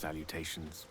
salutations.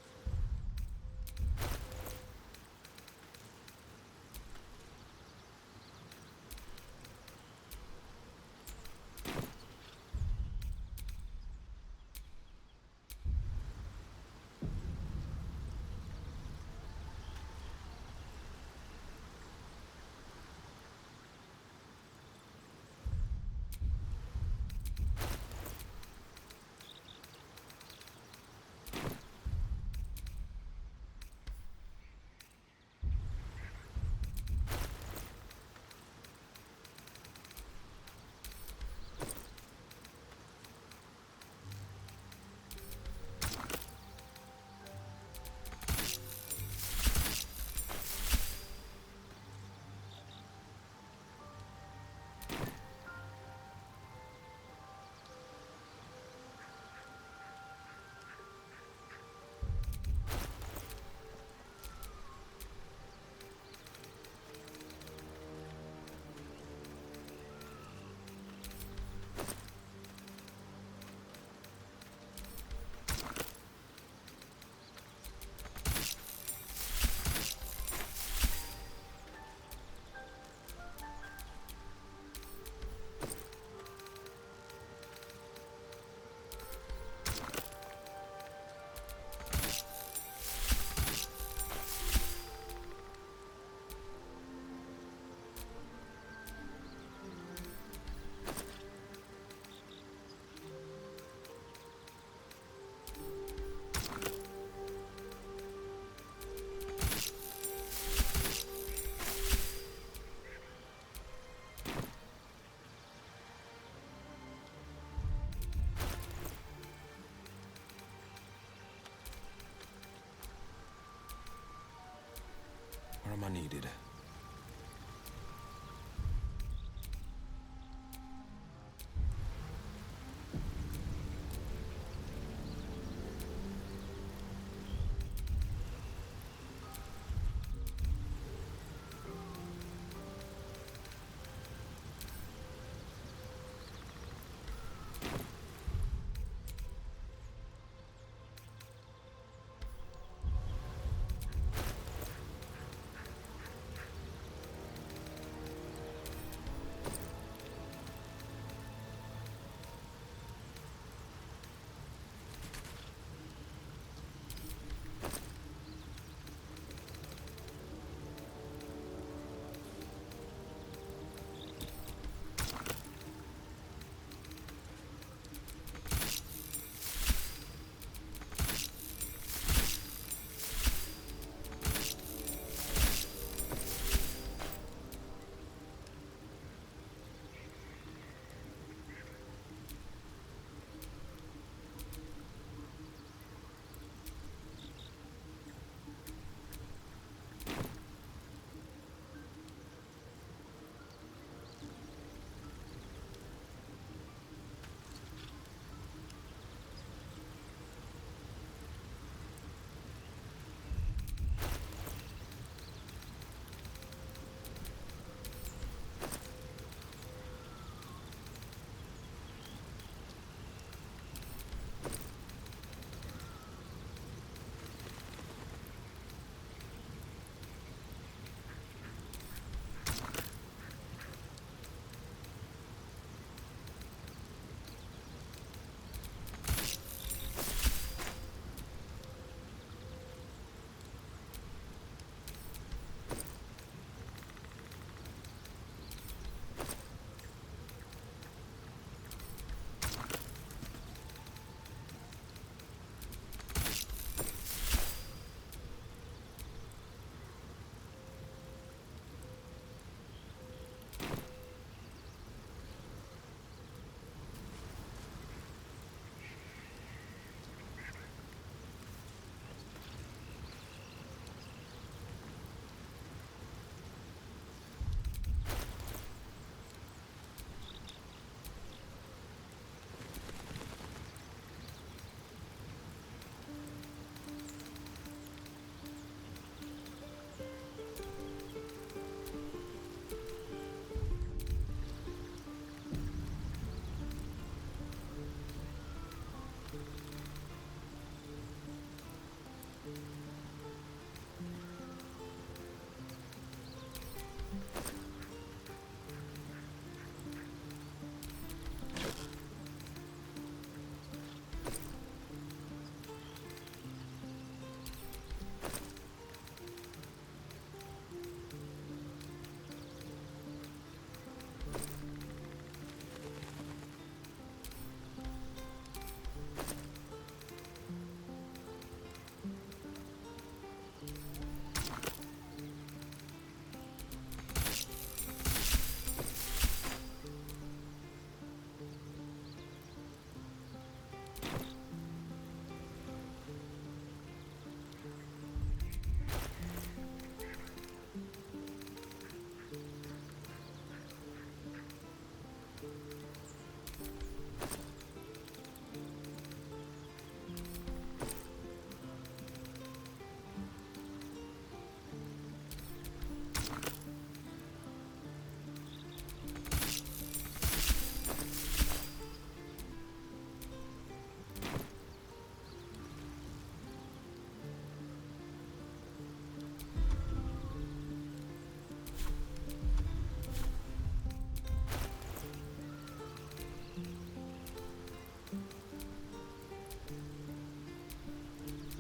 Where am I needed?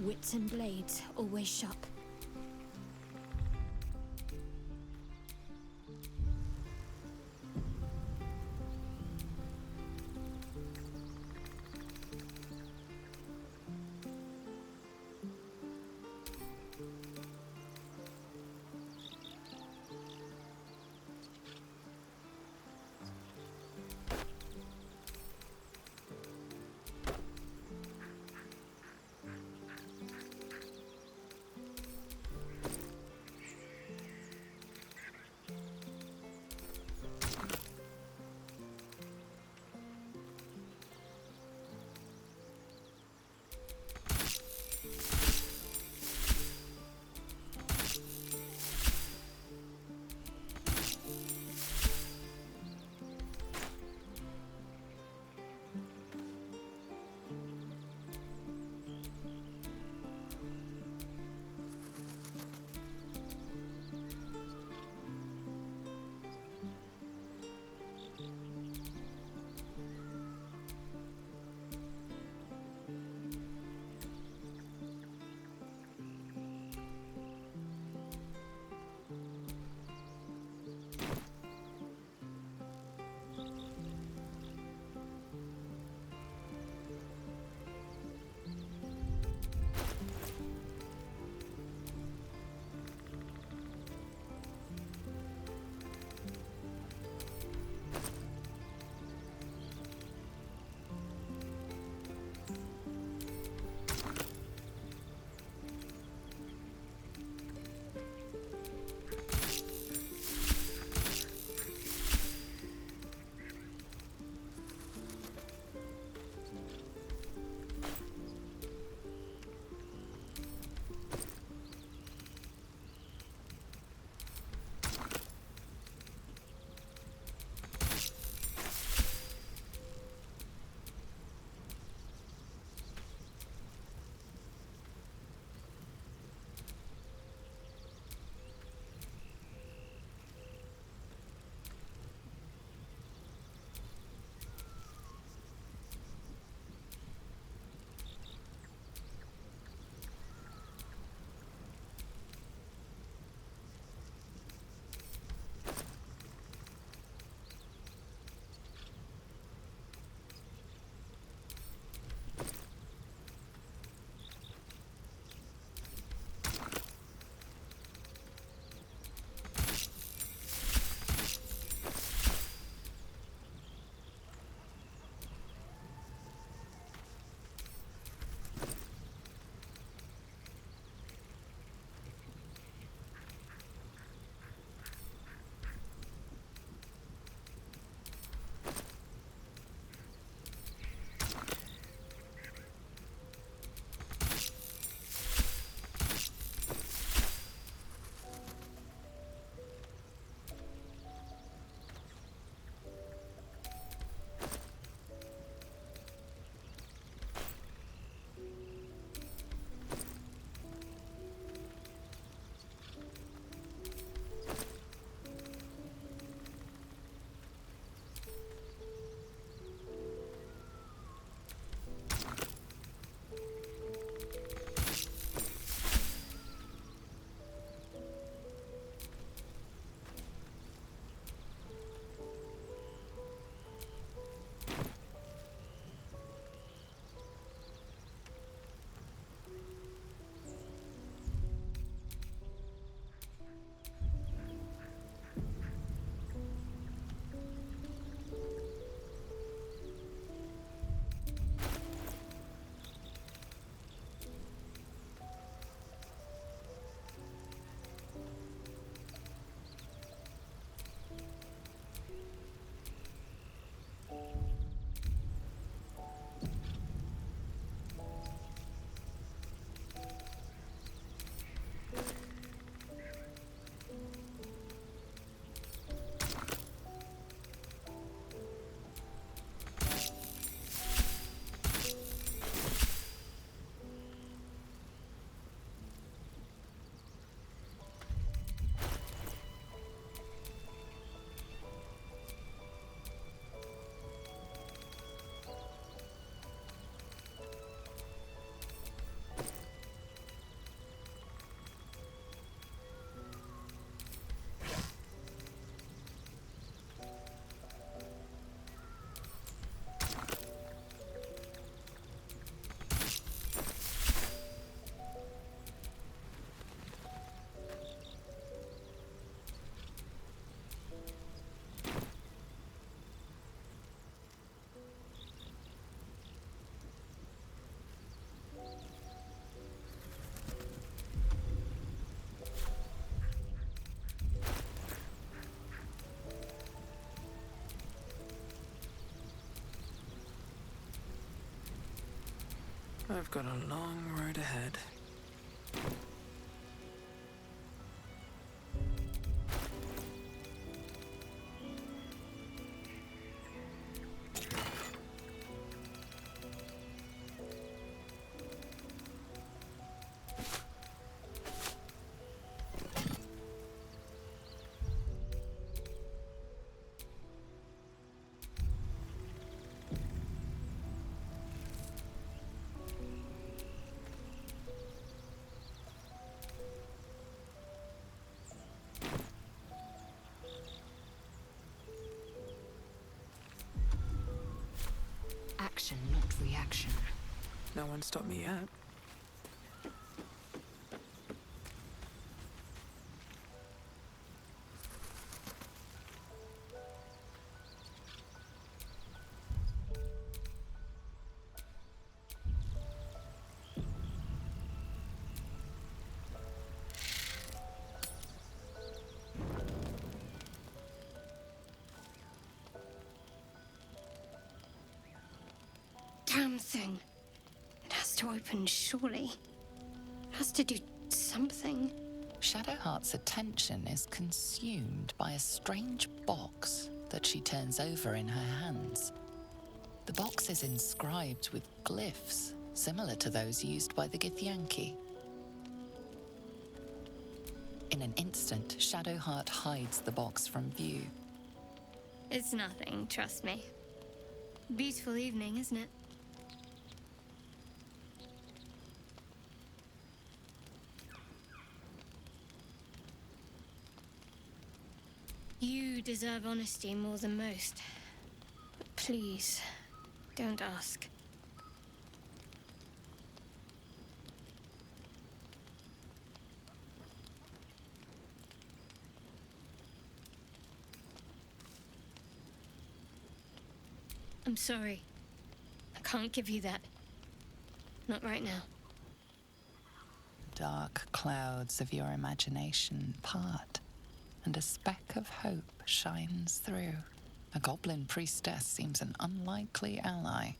Wits and blades, always sharp. I've got a long road ahead. Action, not reaction. No one stopped me yet. Damn thing. It has to open, surely. It has to do something. Shadowheart's attention is consumed by a strange box that she turns over in her hands. The box is inscribed with glyphs similar to those used by the Githyanki. In an instant, Shadowheart hides the box from view. It's nothing, trust me. Beautiful evening, isn't it? You deserve honesty more than most. But please, don't ask. I'm sorry. I can't give you that. Not right now. Dark clouds of your imagination part, and a speck of hope shines through. A goblin priestess seems an unlikely ally,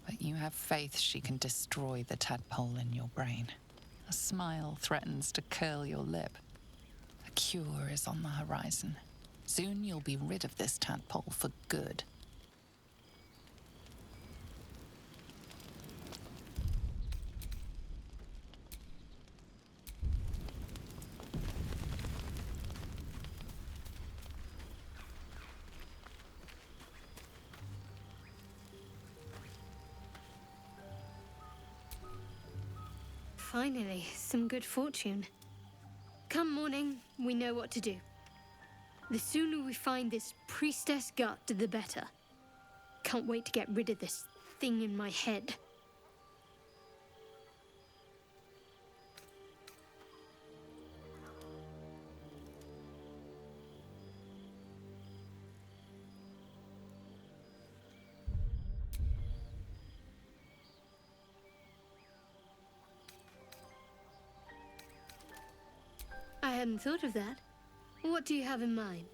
but you have faith she can destroy the tadpole in your brain. A smile threatens to curl your lip. A cure is on the horizon. Soon you'll be rid of this tadpole for good. Finally, some good fortune. Come morning, we know what to do. The sooner we find this priestess gut, the better. Can't wait to get rid of this thing in my head. I hadn't thought of that. What do you have in mind?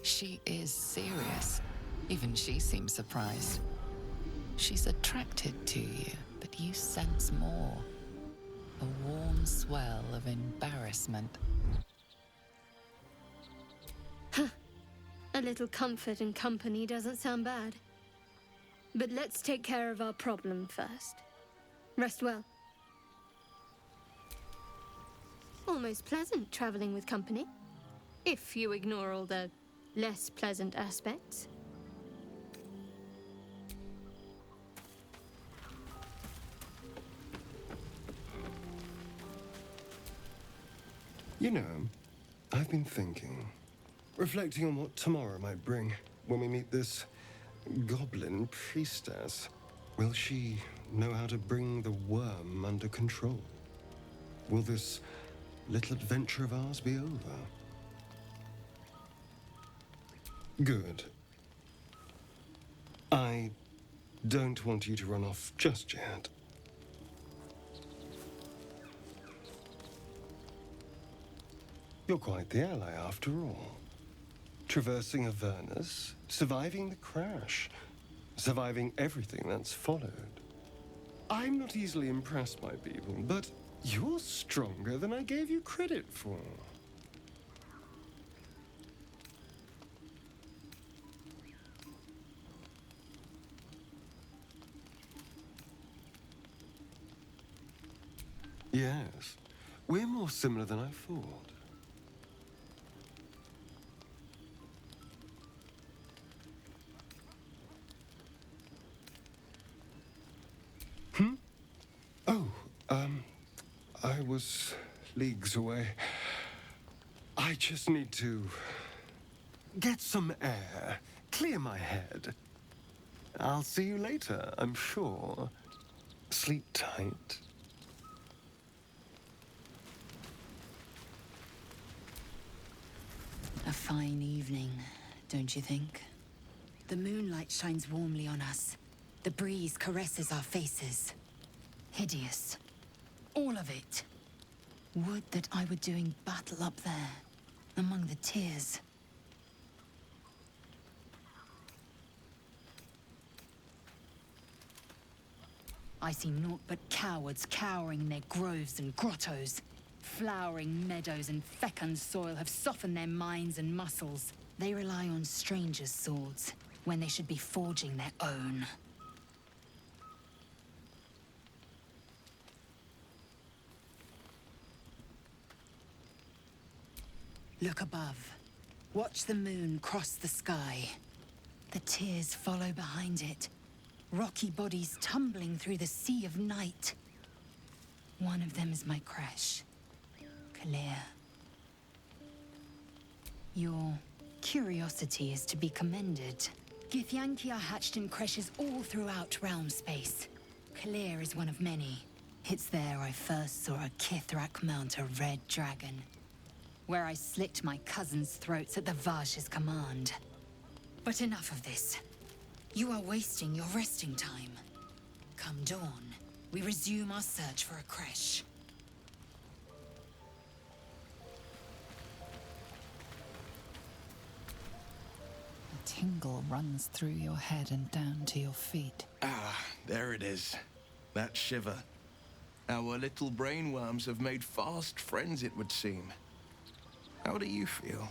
She is serious. Even she seems surprised. She's attracted to you, but you sense more. A warm swell of embarrassment. A little comfort and company doesn't sound bad. But let's take care of our problem first. Rest well. Almost pleasant traveling with company, if you ignore all the less pleasant aspects. You know, I've been thinking, reflecting on what tomorrow might bring when we meet this goblin priestess. Will she know how to bring the worm under control? Will this little adventure of ours be over? Good. I don't want you to run off just yet. You're quite the ally after all. Traversing Avernus, surviving the crash, surviving everything that's followed. I'm not easily impressed by people, but you're stronger than I gave you credit for. Yes, we're more similar than I thought. Oh, I was leagues away. I just need to get some air, clear my head. I'll see you later, I'm sure. Sleep tight. A fine evening, don't you think? The moonlight shines warmly on us. The breeze caresses our faces. Hideous. All of it. Would that I were doing battle up there, among the tears. I see naught but cowards cowering in their groves and grottos. Flowering meadows and fecund soil have softened their minds and muscles. They rely on strangers' swords, when they should be forging their own. Look above. Watch the moon cross the sky. The tears follow behind it. Rocky bodies tumbling through the sea of night. One of them is my crash. Clear. Your curiosity is to be commended. Githyanki are hatched in creches all throughout realm space. Clear is one of many. It's there I first saw a Kithrak mount a red dragon. Where I slit my cousins' throats at the Vash's command. But enough of this. You are wasting your resting time. Come dawn, we resume our search for a creche. A tingle runs through your head and down to your feet. Ah, there it is. That shiver. Our little brainworms have made fast friends, it would seem. How do you feel?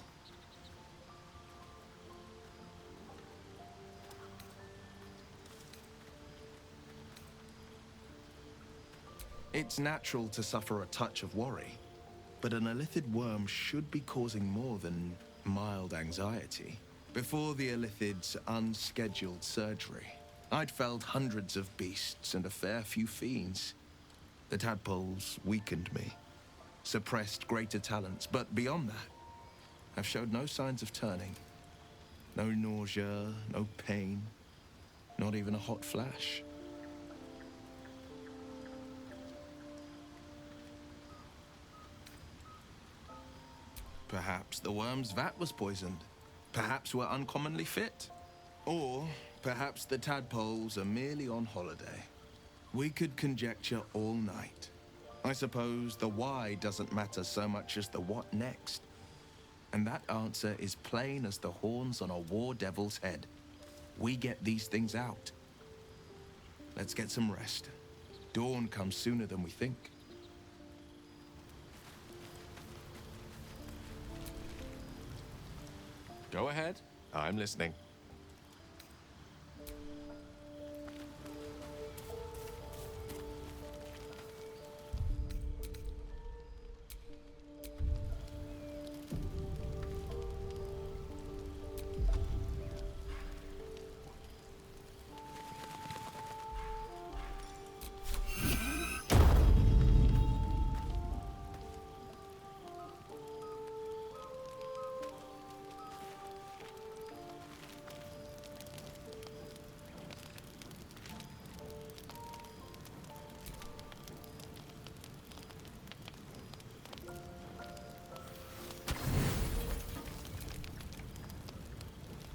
It's natural to suffer a touch of worry, but an illithid worm should be causing more than mild anxiety. Before the illithid's unscheduled surgery, I'd felled hundreds of beasts and a fair few fiends. The tadpoles weakened me, suppressed greater talents, but beyond that, I've showed no signs of turning. No nausea, no pain, not even a hot flash. Perhaps the worm's vat was poisoned. Perhaps we're uncommonly fit. Or perhaps the tadpoles are merely on holiday. We could conjecture all night. I suppose the why doesn't matter so much as the what next. And that answer is plain as the horns on a war devil's head. We get these things out. Let's get some rest. Dawn comes sooner than we think. Go ahead. I'm listening.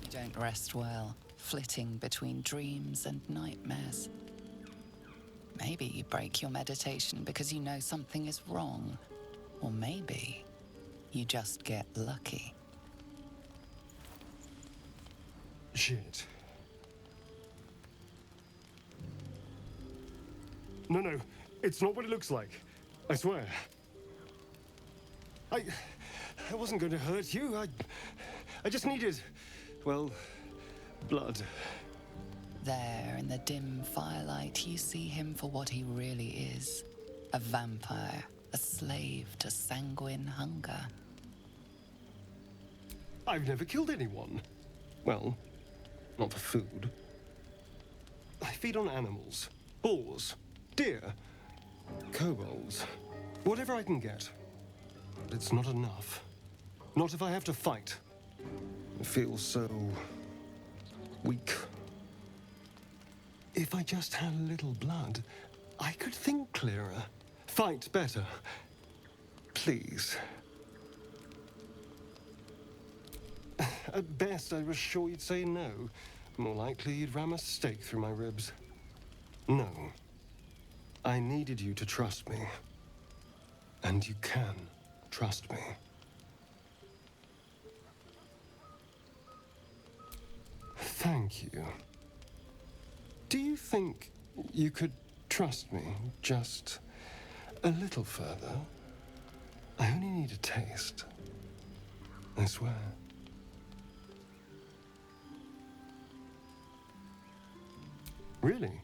You don't rest well. flitting between dreams and nightmares. Maybe you break your meditation because you know something is wrong. Or maybe you just get lucky. Shit. No, it's not what it looks like. I swear. I wasn't going to hurt you. I just needed, well, blood. There, in the dim firelight, you see him for what he really is. A vampire, a slave to sanguine hunger. I've never killed anyone. Well, not for food. I feed on animals. Boars. Deer. Kobolds. Whatever I can get. But it's not enough. Not if I have to fight. I feel so weak. If I just had a little blood, I could think clearer, fight better. Please. At best, I was sure you'd say no. More likely, you'd ram a stake through my ribs. No. I needed you to trust me. And you can trust me. Thank you. Do you think you could trust me just a little further? I only need a taste. I swear. Really?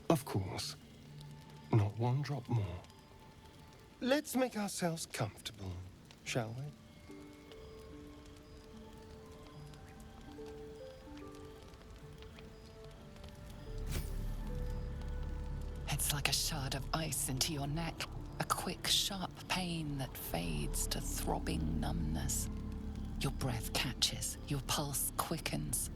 Of course. Not one drop more. Let's make ourselves comfortable, shall we? It's like a shard of ice into your neck, a quick, sharp pain that fades to throbbing numbness. Your breath catches, your pulse quickens.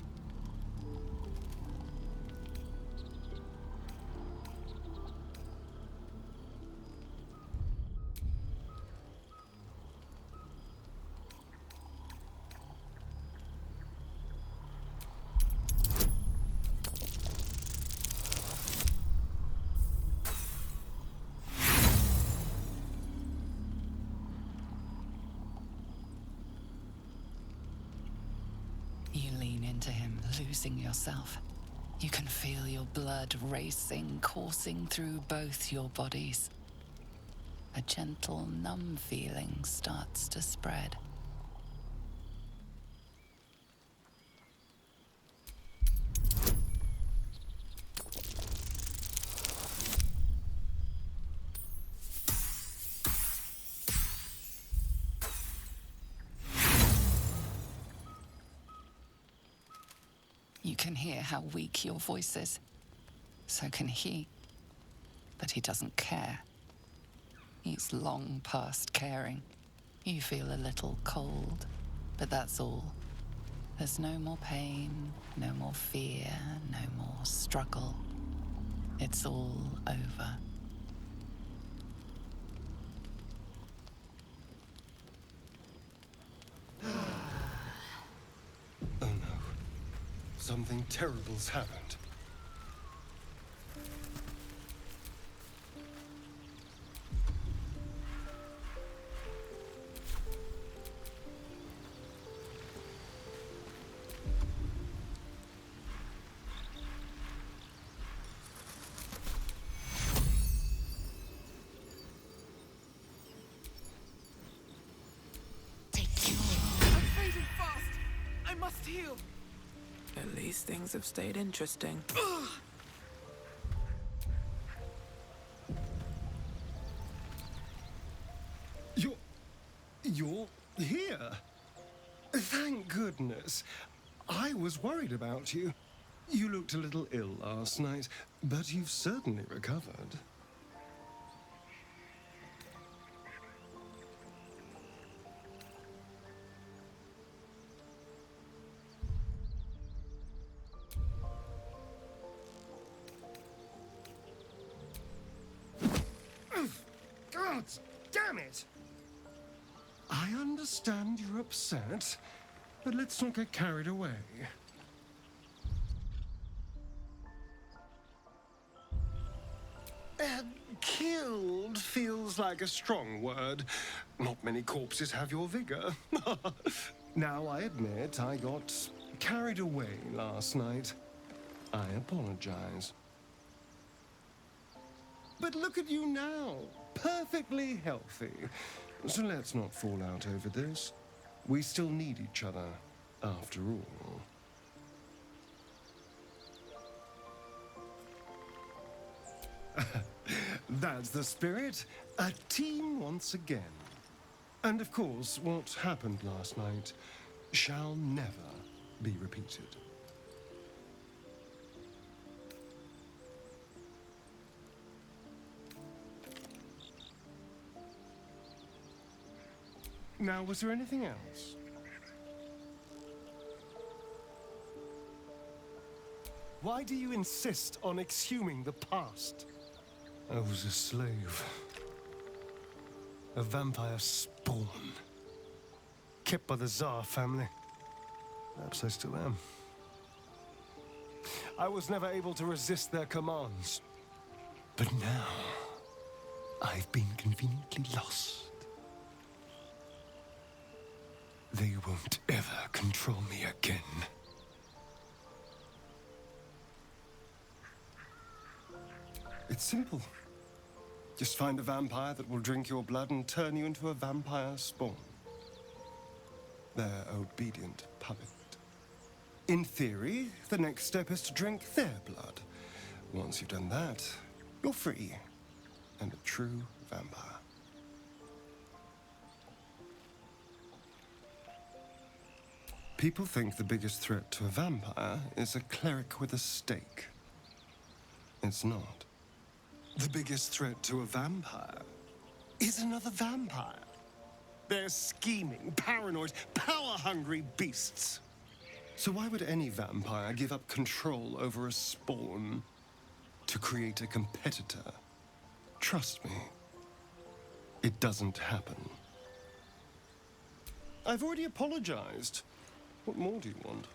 You lean into him, losing yourself. You can feel your blood racing, coursing through both your bodies. A gentle, numb feeling starts to spread. You can hear how weak your voice is. So can he. But he doesn't care. He's long past caring. You feel a little cold, but that's all. There's no more pain, no more fear, no more struggle. It's all over. Oh no. Something terrible's happened. I'm fading fast. I must heal. At least things have stayed interesting. You're here? Thank goodness. I was worried about you. You looked a little ill last night, but you've certainly recovered. God damn it! I understand you're upset, But let's not get carried away. Killed feels like a strong word. Not many corpses have your vigor. Now, I admit I got carried away last night. I apologize. But look at you now, perfectly healthy. So let's not fall out over this. We still need each other, after all. That's the spirit. A team once again. And of course, what happened last night shall never be repeated. Now, was there anything else? Why do you insist on exhuming the past? I was a slave. A vampire spawn. Kept by the Tsar family. Perhaps I still am. I was never able to resist their commands. But now, I've been conveniently lost. They won't ever control me again. It's simple. Just find a vampire that will drink your blood and turn you into a vampire spawn. Their obedient puppet. In theory, the next step is to drink their blood. Once you've done that, you're free and a true vampire. People think the biggest threat to a vampire is a cleric with a stake. It's not. The biggest threat to a vampire is another vampire. They're scheming, paranoid, power-hungry beasts. So why would any vampire give up control over a spawn to create a competitor? Trust me, it doesn't happen. I've already apologized. What more do you want?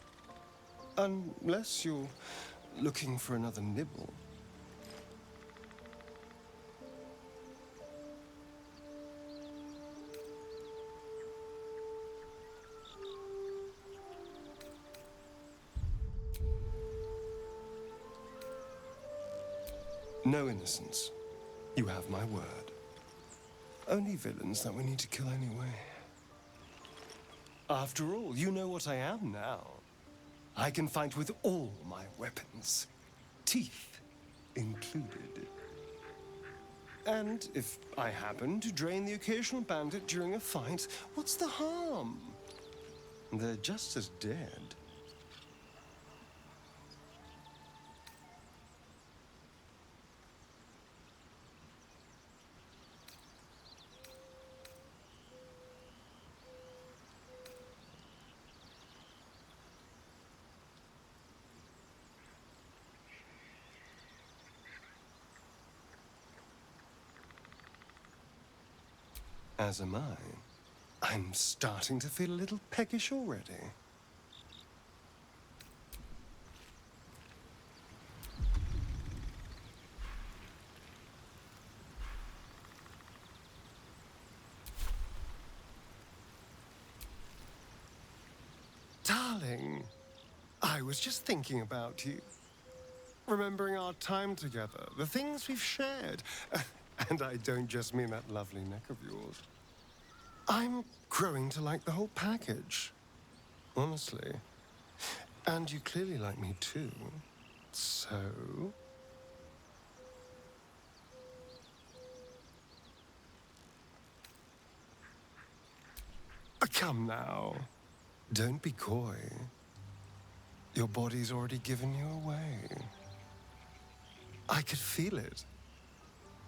Unless you're looking for another nibble. No innocence. You have my word. Only villains that we need to kill anyway. After all, you know what I am now. I can fight with all my weapons, teeth included. And if I happen to drain the occasional bandit during a fight, what's the harm? They're just as dead. As am I. I'm starting to feel a little peckish already. Darling, I was just thinking about you. Remembering our time together, the things we've shared. And I don't just mean that lovely neck of yours. I'm growing to like the whole package. Honestly. And you clearly like me too. So... Come now. Don't be coy. Your body's already given you away. I could feel it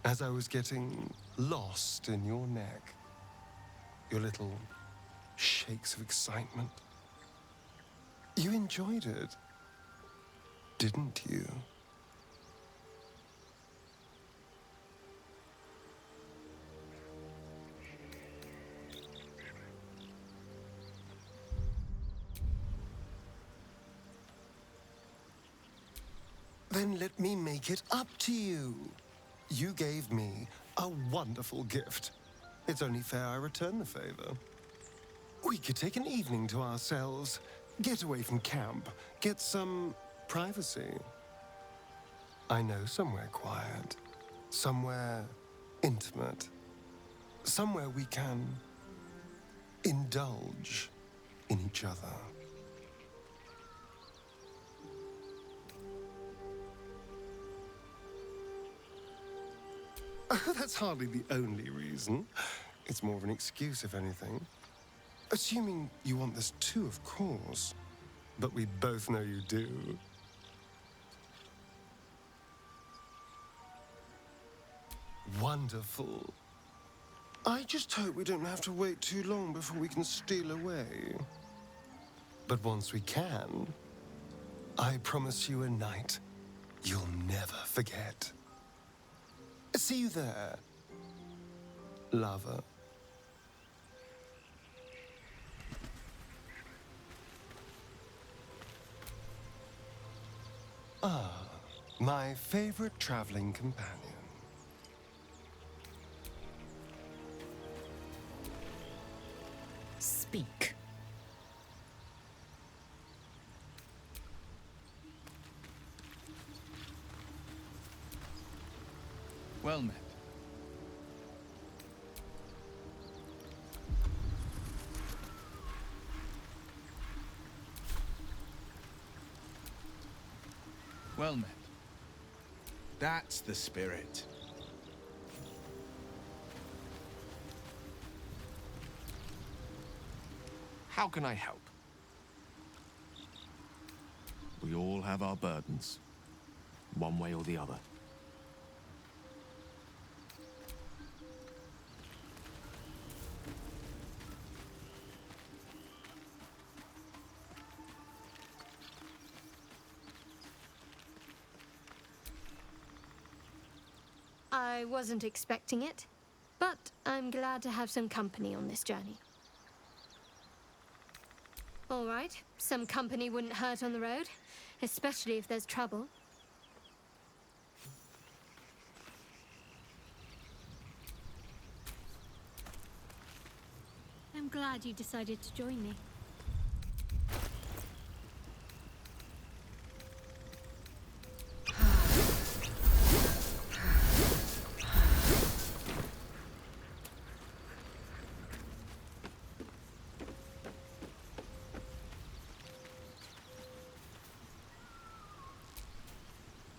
as I was getting lost in your neck. Your little shakes of excitement. You enjoyed it, didn't you? Then let me make it up to you. You gave me a wonderful gift. It's only fair I return the favor. We could take an evening to ourselves, get away from camp, get some privacy. I know somewhere quiet, somewhere intimate, somewhere we can indulge in each other. That's hardly the only reason. It's more of an excuse, if anything. Assuming you want this too, of course. But we both know you do. Wonderful. I just hope we don't have to wait too long before we can steal away. But once we can, I promise you a night you'll never forget. See you there, lover. Ah, my favorite traveling companion. Speak. Well met. Well met. That's the spirit. How can I help? We all have our burdens, one way or the other. I wasn't expecting it, but I'm glad to have some company on this journey. All right, some company wouldn't hurt on the road, especially if there's trouble. I'm glad you decided to join me.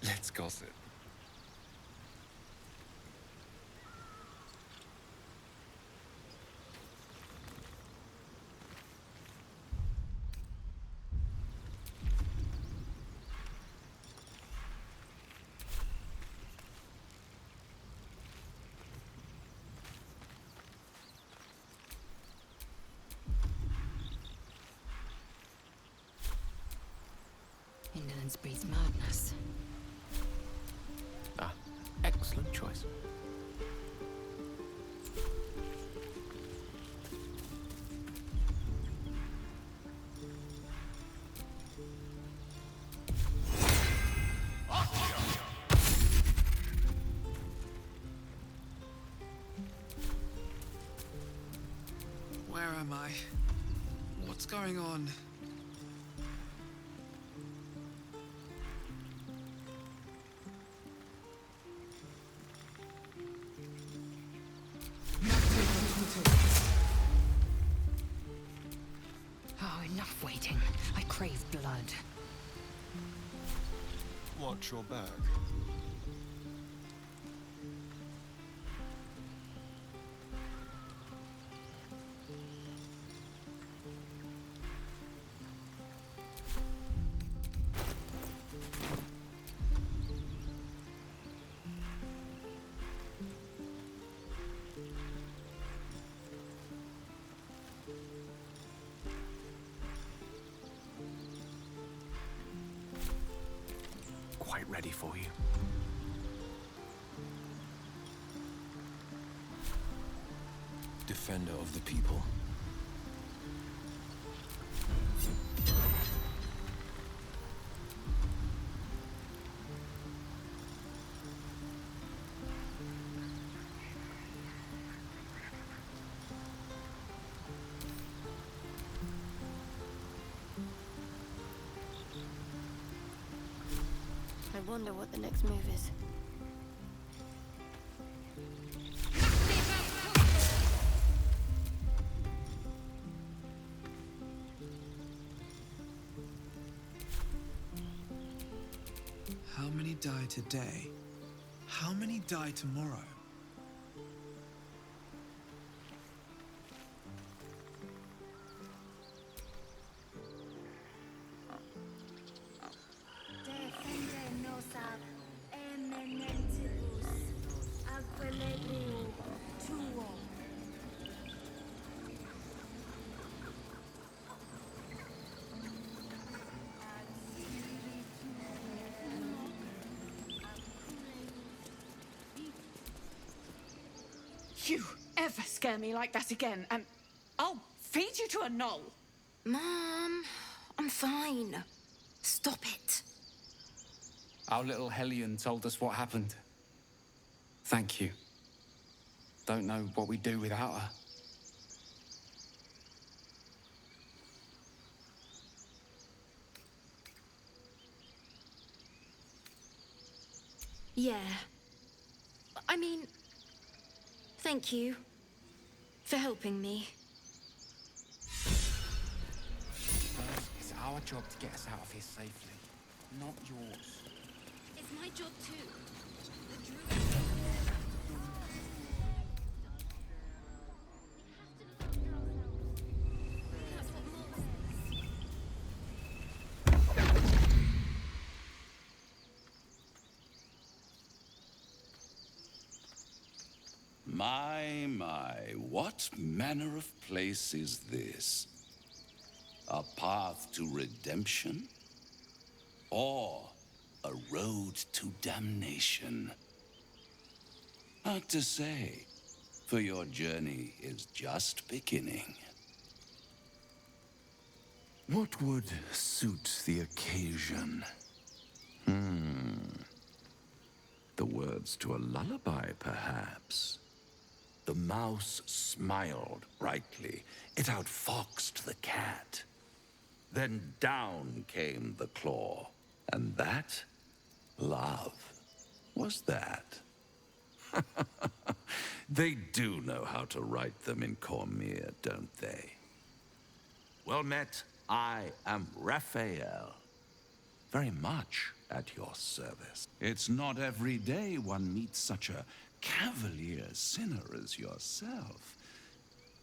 Let's gossip. Indolence breeds madness. Ah, excellent choice. Where am I? What's going on? Oh, enough waiting. I crave blood. Watch your back. Quite ready for you. Defender of the people. I wonder what the next move is. How many die today? How many die tomorrow? You ever scare me like that again, and I'll feed you to a knoll. Mom, I'm fine. Stop it. Our little Hellion told us what happened. Thank you. Don't know what we'd do without her. Yeah. I mean, thank you for helping me. It's our job to get us out of here safely, not yours. It's my job too. My, what manner of place is this? A path to redemption? Or a road to damnation? Hard to say, for your journey is just beginning. What would suit the occasion? The words to a lullaby, perhaps. The mouse smiled brightly. It outfoxed the cat. Then down came the claw. And that? Love. Was that? They do know how to write them in Cormyr, don't they? Well met, I am Raphael. Very much at your service. It's not every day one meets such a cavalier sinner as yourself.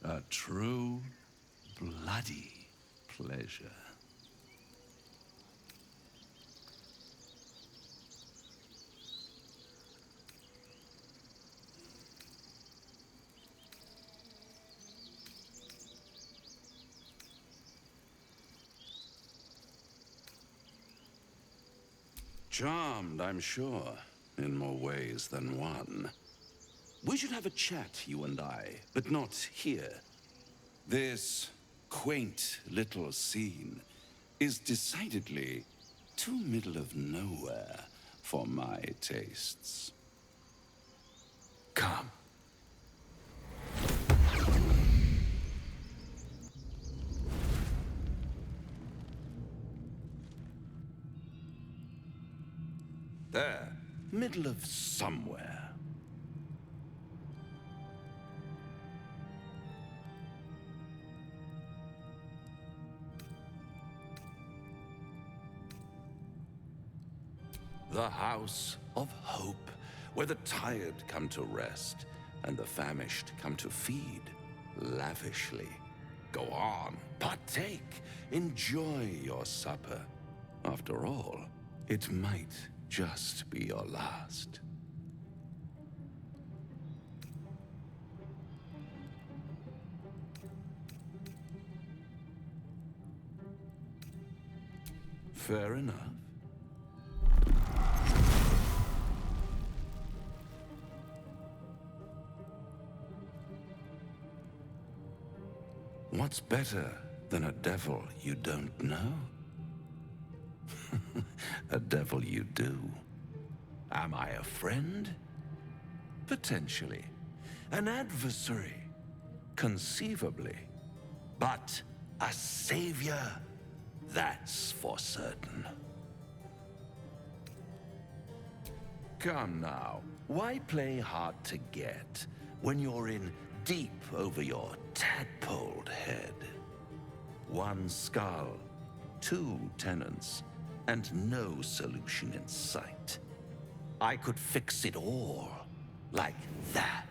A true, bloody pleasure. Charmed, I'm sure, in more ways than one. We should have a chat, you and I, but not here. This quaint little scene is decidedly too middle of nowhere for my tastes. Come. There, middle of somewhere. The House of Hope, where the tired come to rest and the famished come to feed lavishly. Go on, partake, enjoy your supper. After all, it might just be your last. Fair enough. What's better than a devil you don't know? A devil you do. Am I a friend? Potentially. An adversary? Conceivably. But a savior? That's for certain. Come now, why play hard to get when you're in deep over your tadpoled head? One skull, two tenants, and no solution in sight. I could fix it all like that.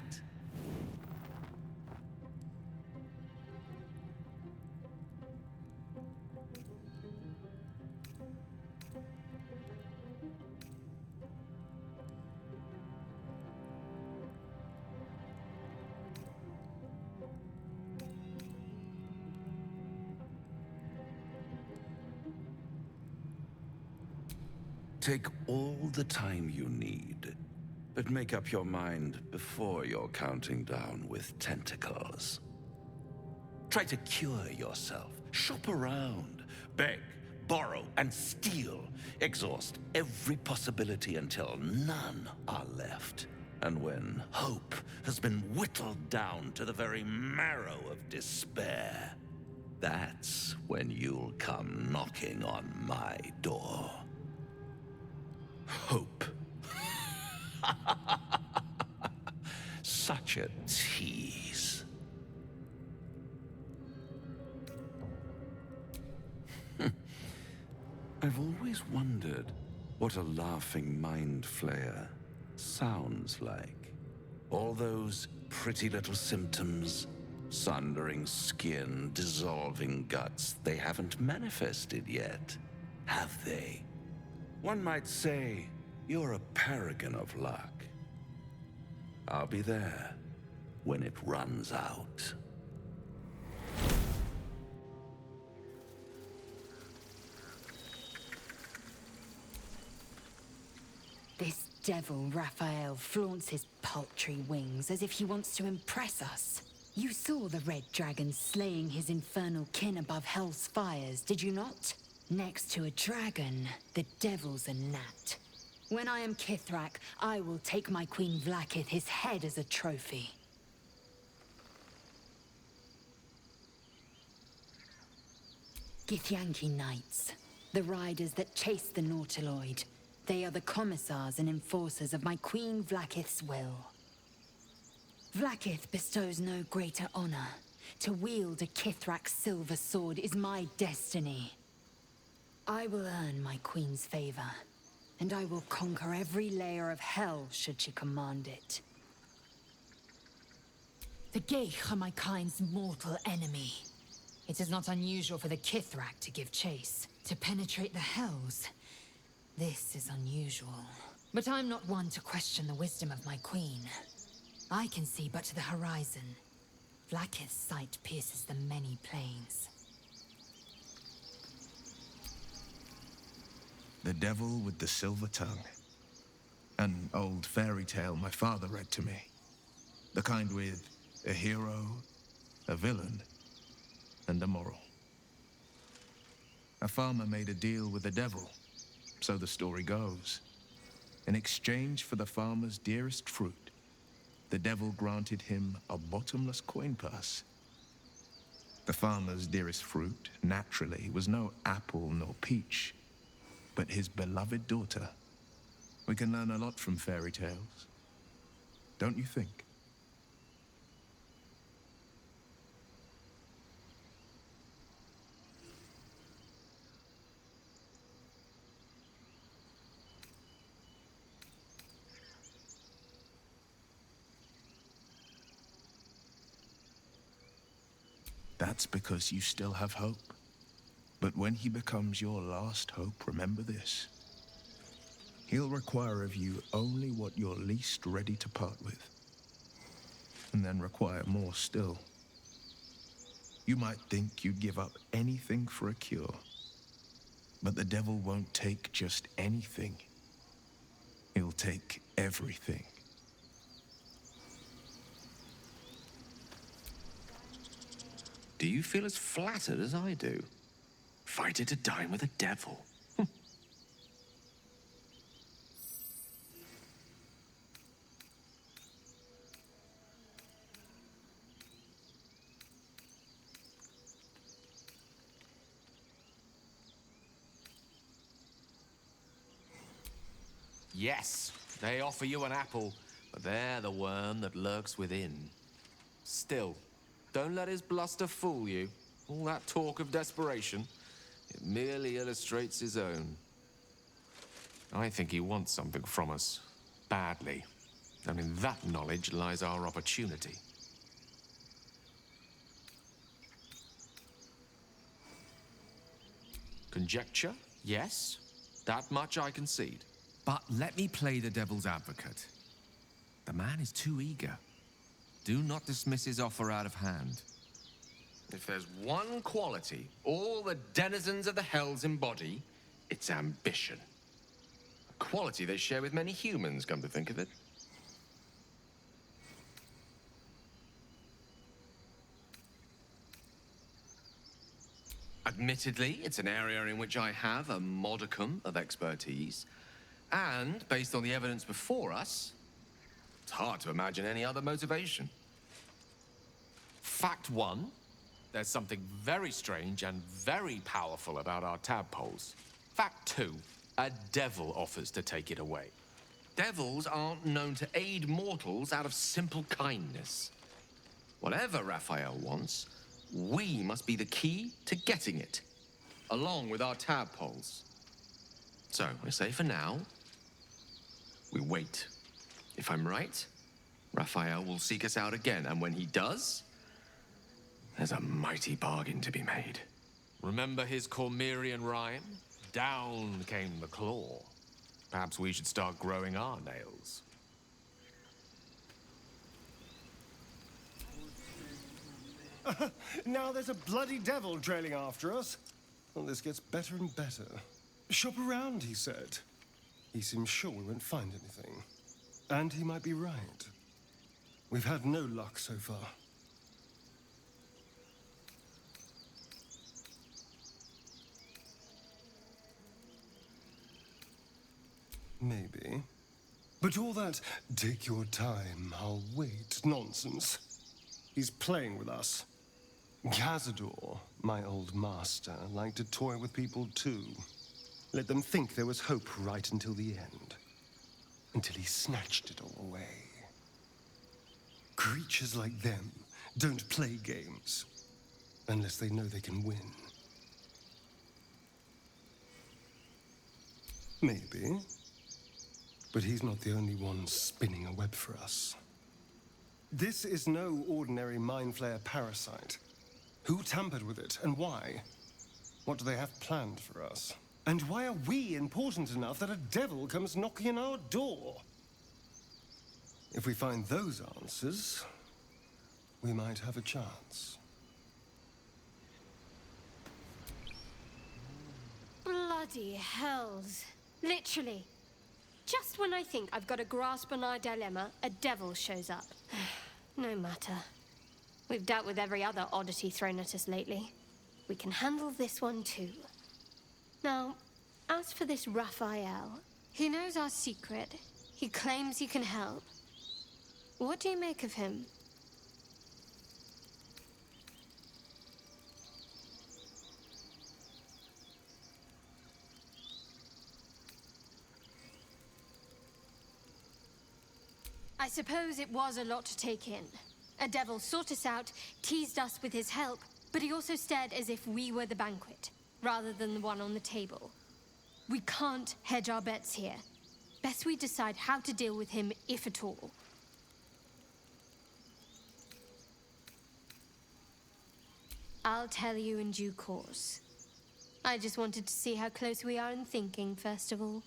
Take all the time you need, but make up your mind before you're counting down with tentacles. Try to cure yourself. Shop around. Beg, borrow, and steal. Exhaust every possibility until none are left. And when hope has been whittled down to the very marrow of despair, that's when you'll come knocking on my door. Hope. Such a tease. I've always wondered what a laughing mind flayer sounds like. All those pretty little symptoms, sundering skin, dissolving guts, they haven't manifested yet, have they? One might say you're a paragon of luck. I'll be there when it runs out. This devil Raphael flaunts his paltry wings as if he wants to impress us. You saw the red dragon slaying his infernal kin above hell's fires, did you not? Next to a dragon, the devil's a gnat. When I am Kithrak, I will take my Queen Vlaakith his head as a trophy. Githyanki Knights, the riders that chase the Nautiloid. They are the commissars and enforcers of my Queen Vlaakith's will. Vlaakith bestows no greater honor. To wield a Kithrak silver sword is my destiny. I will earn my queen's favor, and I will conquer every layer of hell should she command it. The Geich are my kind's mortal enemy. It is not unusual for the Kithrak to give chase, to penetrate the hells. This is unusual. But I'm not one to question the wisdom of my queen. I can see but to the horizon. Vlaakith's sight pierces the many plains. The Devil with the Silver Tongue. An old fairy tale my father read to me. The kind with a hero, a villain, and a moral. A farmer made a deal with the devil, so the story goes. In exchange for the farmer's dearest fruit, the devil granted him a bottomless coin purse. The farmer's dearest fruit, naturally, was no apple nor peach, but his beloved daughter. We can learn a lot from fairy tales, don't you think? That's because you still have hope. But when he becomes your last hope, remember this. He'll require of you only what you're least ready to part with, and then require more still. You might think you'd give up anything for a cure, but the devil won't take just anything. He'll take everything. Do you feel as flattered as I do? Fighting to dine with a devil. Yes, They offer you an apple, but they're the worm that lurks within. Still, don't let his bluster fool you. All that talk of desperation, it merely illustrates his own. I think he wants something from us, badly. And in that knowledge lies our opportunity. Conjecture, yes. That much I concede. But let me play the devil's advocate. The man is too eager. Do not dismiss his offer out of hand. If there's one quality all the denizens of the hells embody, it's ambition. A quality they share with many humans, come to think of it. Admittedly, it's an area in which I have a modicum of expertise. And, based on the evidence before us, it's hard to imagine any other motivation. Fact one, there's something very strange and very powerful about our tadpoles. Fact two, a devil offers to take it away. Devils aren't known to aid mortals out of simple kindness. Whatever Raphael wants, we must be the key to getting it, along with our tadpoles. So, I say for now, we wait. If I'm right, Raphael will seek us out again, and when he does, there's a mighty bargain to be made. Remember his Cormyrean rhyme? Down came the claw. Perhaps we should start growing our nails. Now there's a bloody devil trailing after us. Well, this gets better and better. Shop around, he said. He seems sure we won't find anything. And he might be right. We've had no luck so far. Maybe. But all that, take your time, I'll wait, nonsense. He's playing with us. Cazador, my old master, liked to toy with people too. Let them think there was hope right until the end. Until he snatched it all away. Creatures like them don't play games. Unless they know they can win. Maybe. But he's not the only one spinning a web for us. This is no ordinary Mind Flayer parasite. Who tampered with it, and why? What do they have planned for us? And why are we important enough that a devil comes knocking on our door? If we find those answers, we might have a chance. Bloody hells. Literally. Just when I think I've got a grasp on our dilemma, a devil shows up. No matter. We've dealt with every other oddity thrown at us lately. We can handle this one too. Now, as for this Raphael, he knows our secret. He claims he can help. What do you make of him? I suppose it was a lot to take in. A devil sought us out, teased us with his help, but he also stared as if we were the banquet, rather than the one on the table. We can't hedge our bets here. Best we decide how to deal with him, if at all. I'll tell you in due course. I just wanted to see how close we are in thinking, first of all.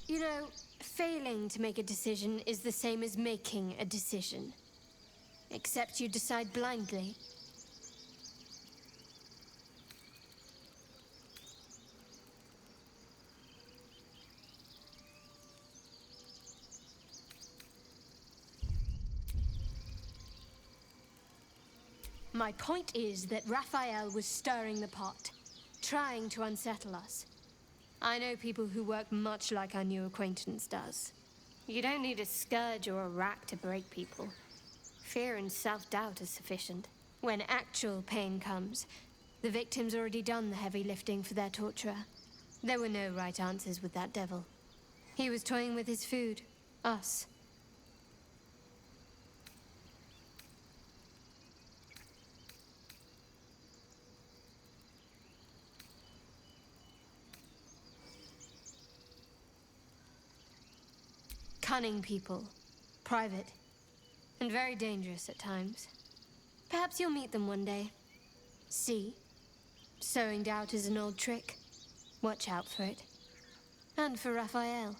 You know, failing to make a decision is the same as making a decision. Except you decide blindly. My point is that Raphael was stirring the pot, trying to unsettle us. I know people who work much like our new acquaintance does. You don't need a scourge or a rack to break people. Fear and self-doubt are sufficient. When actual pain comes, the victim's already done the heavy lifting for their torturer. There were no right answers with that devil. He was toying with his food, us. Cunning people, private, and very dangerous at times. Perhaps you'll meet them one day. See? Sowing doubt is an old trick. Watch out for it. And for Raphael.